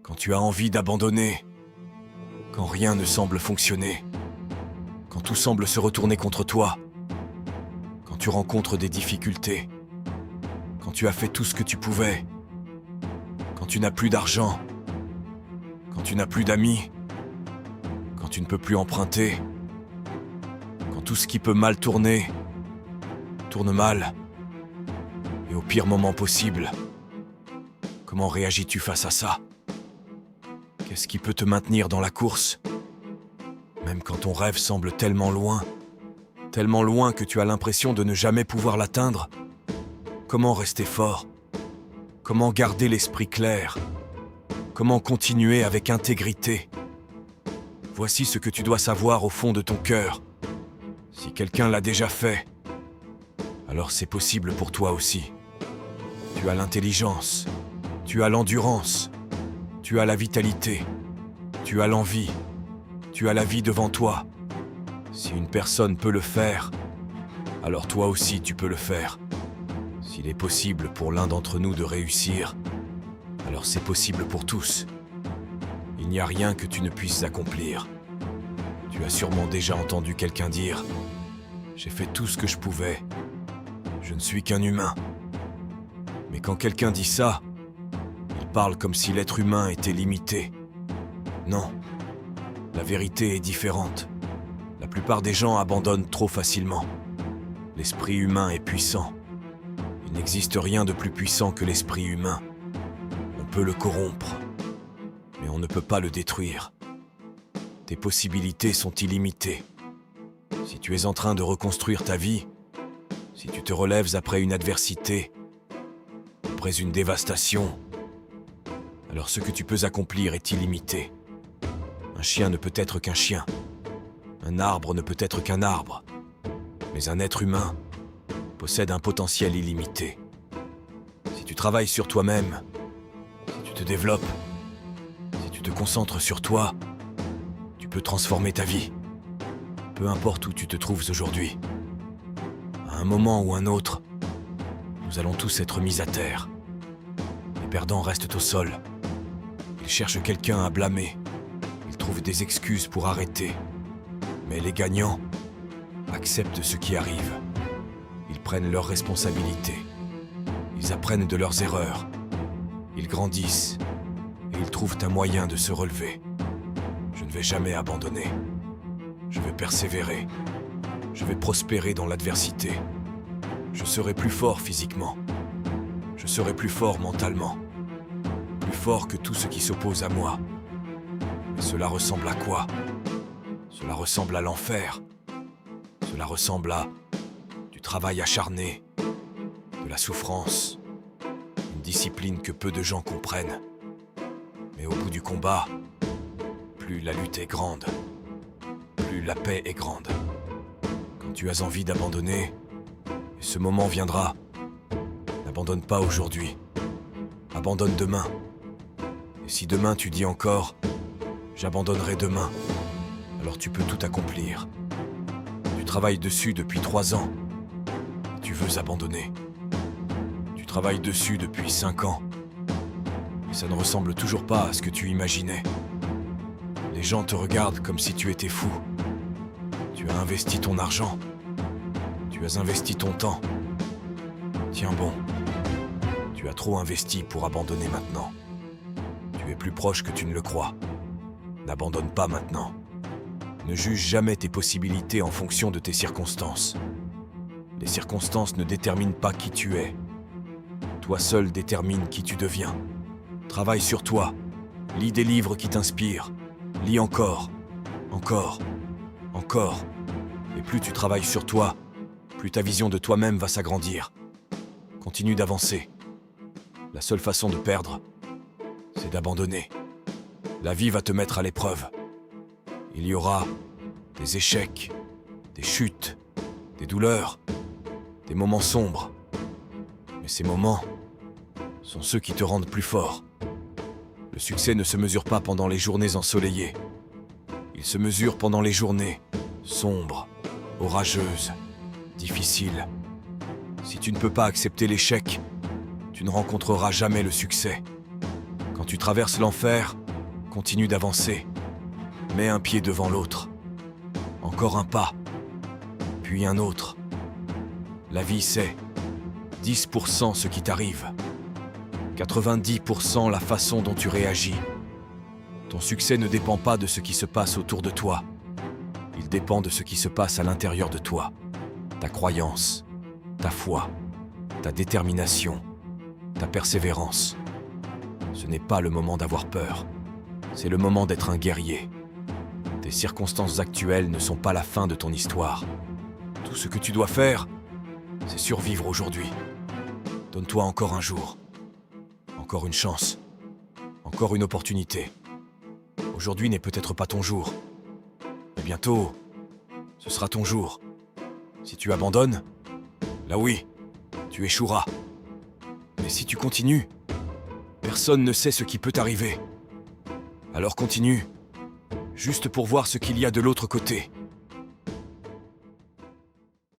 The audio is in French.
Quand tu as envie d'abandonner, quand rien ne semble fonctionner, quand tout semble se retourner contre toi, quand tu rencontres des difficultés, quand tu as fait tout ce que tu pouvais, quand tu n'as plus d'argent, quand tu n'as plus d'amis, quand tu ne peux plus emprunter, quand tout ce qui peut mal tourner, tourne mal, et au pire moment possible, comment réagis-tu face à ça ? Qu'est-ce qui peut te maintenir dans la course ? Même quand ton rêve semble tellement loin que tu as l'impression de ne jamais pouvoir l'atteindre, comment rester fort ? Comment garder l'esprit clair ? Comment continuer avec intégrité ? Voici ce que tu dois savoir au fond de ton cœur. Si quelqu'un l'a déjà fait, alors c'est possible pour toi aussi. Tu as l'intelligence, tu as l'endurance, tu as la vitalité, tu as l'envie, tu as la vie devant toi. Si une personne peut le faire, alors toi aussi tu peux le faire. S'il est possible pour l'un d'entre nous de réussir, alors c'est possible pour tous. Il n'y a rien que tu ne puisses accomplir. Tu as sûrement déjà entendu quelqu'un dire « J'ai fait tout ce que je pouvais. Je ne suis qu'un humain. » Mais quand quelqu'un dit ça, il parle comme si l'être humain était limité. Non, la vérité est différente. La plupart des gens abandonnent trop facilement. L'esprit humain est puissant. Il n'existe rien de plus puissant que l'esprit humain. On peut le corrompre, mais on ne peut pas le détruire. Tes possibilités sont illimitées. Si tu es en train de reconstruire ta vie, si tu te relèves après une adversité, après une dévastation, alors ce que tu peux accomplir est illimité. Un chien ne peut être qu'un chien. Un arbre ne peut être qu'un arbre. Mais un être humain possède un potentiel illimité. Si tu travailles sur toi-même, si tu te développes, si tu te concentres sur toi, tu peux transformer ta vie. Peu importe où tu te trouves aujourd'hui. À un moment ou un autre, nous allons tous être mis à terre. Les perdants restent au sol. Ils cherchent quelqu'un à blâmer. Ils trouvent des excuses pour arrêter. Mais les gagnants acceptent ce qui arrive. Ils prennent leurs responsabilités. Ils apprennent de leurs erreurs. Ils grandissent et ils trouvent un moyen de se relever. Je ne vais jamais abandonner. Je vais persévérer. Je vais prospérer dans l'adversité. Je serai plus fort physiquement. Je serai plus fort mentalement. Plus fort que tout ce qui s'oppose à moi. Mais cela ressemble à quoi ? Cela ressemble à l'enfer. Cela ressemble à du travail acharné, de la souffrance, une discipline que peu de gens comprennent. Mais au bout du combat, plus la lutte est grande, plus la paix est grande. Quand tu as envie d'abandonner, et ce moment viendra, n'abandonne pas aujourd'hui, abandonne demain. Et si demain tu dis encore « j'abandonnerai demain », alors tu peux tout accomplir. Tu travailles dessus depuis 3 ans. Et tu veux abandonner. Tu travailles dessus depuis 5 ans. Et ça ne ressemble toujours pas à ce que tu imaginais. Les gens te regardent comme si tu étais fou. Tu as investi ton argent. Tu as investi ton temps. Tiens bon. Tu as trop investi pour abandonner maintenant. Tu es plus proche que tu ne le crois. N'abandonne pas maintenant. Ne juge jamais tes possibilités en fonction de tes circonstances. Les circonstances ne déterminent pas qui tu es. Toi seul détermine qui tu deviens. Travaille sur toi. Lis des livres qui t'inspirent. Lis encore, encore, encore. Et plus tu travailles sur toi, plus ta vision de toi-même va s'agrandir. Continue d'avancer. La seule façon de perdre, c'est d'abandonner. La vie va te mettre à l'épreuve. Il y aura des échecs, des chutes, des douleurs, des moments sombres. Mais ces moments sont ceux qui te rendent plus fort. Le succès ne se mesure pas pendant les journées ensoleillées. Il se mesure pendant les journées sombres, orageuses, difficiles. Si tu ne peux pas accepter l'échec, tu ne rencontreras jamais le succès. Quand tu traverses l'enfer, continue d'avancer. Mets un pied devant l'autre. Encore un pas, puis un autre. La vie, c'est 10% ce qui t'arrive, 90% la façon dont tu réagis. Ton succès ne dépend pas de ce qui se passe autour de toi. Il dépend de ce qui se passe à l'intérieur de toi. Ta croyance, ta foi, ta détermination, ta persévérance. Ce n'est pas le moment d'avoir peur. C'est le moment d'être un guerrier. Tes circonstances actuelles ne sont pas la fin de ton histoire. Tout ce que tu dois faire, c'est survivre aujourd'hui. Donne-toi encore un jour. Encore une chance. Encore une opportunité. Aujourd'hui n'est peut-être pas ton jour. Mais bientôt, ce sera ton jour. Si tu abandonnes, là oui, tu échoueras. Mais si tu continues, personne ne sait ce qui peut t'arriver. Alors continue, juste pour voir ce qu'il y a de l'autre côté.